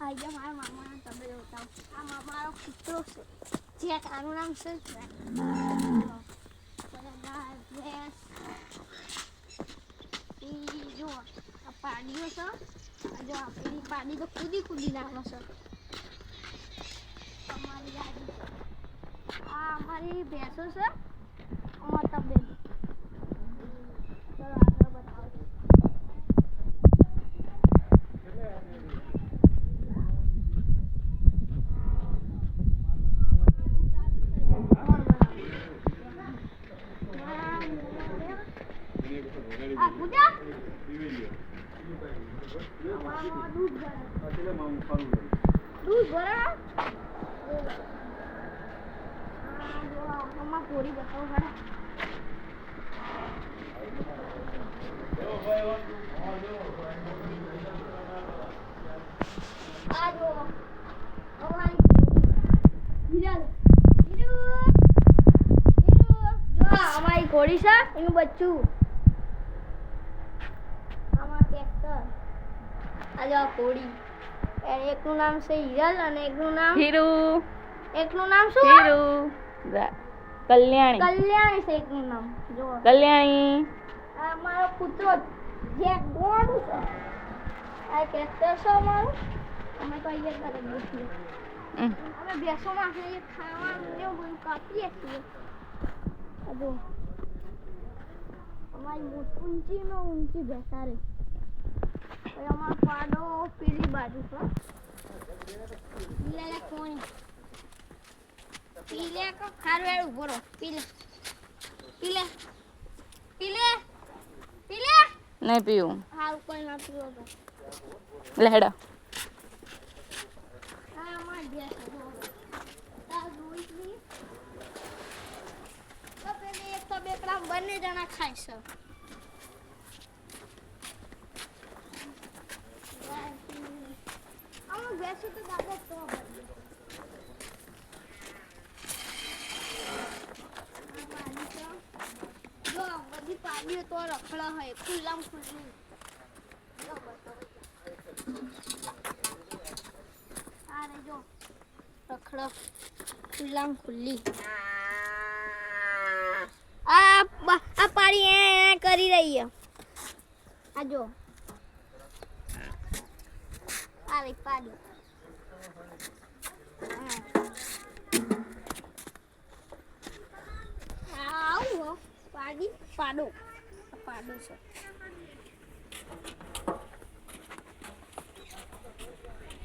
આજે મારા મામાના તમે જોતા આ મામારો કૂતરો છે જે આનું નામ છે જો આ પાડીઓ છે જો આપણી પાડી તો કૂદી નાખે છે અમારી ગાડી આ અમારી ભેંસો છે અમાર તબેલ ચલો આગળ બતાવો दूध भरा मम्मा पूरी बताओ बड़ा आजो हमारी हीरा हीरो जो हमारी घोड़ी सा इन बच्चू हमारा ट्रैक्टर आजो घोड़ी એકનું નામ છે હિરલ અને એકનું નામ હીરુ એકનું નામ શું હીરુ કલ્યાણી કલ્યાણી છે એકનું નામ જો કલ્યાણી આ મારો કૂતરો જે ગોળું છે આ ટ્રેક્ટર છે અમારું અમે તો અહીંયા કરે બેસીએ અમે બેસો માં ખાવાનું ને એવું બધું કાપીએ છીએ જો અમારી ઊંચી બેસાડે અમારો પાડો પેલી બાજુ છે પીલે કોણ પીલે કો ખારવેળ ઉભો રહો પીલે નહીં પીવું હાલ કોઈ ના પીવો તો લેડા હા માં દે તાર દોઈ તો પેલી એક તો બેકડા બંને જણા ખાય છે वैसे तो ज्यादा तो जो बड़ी पानी तो रखड़ा है खुल्ला खुल्ली अरे जो रखड़ा खुल्ला खुल्ली आ पानी करी रही है आ जो अरे पानी आओ पानी पाडो पाडो से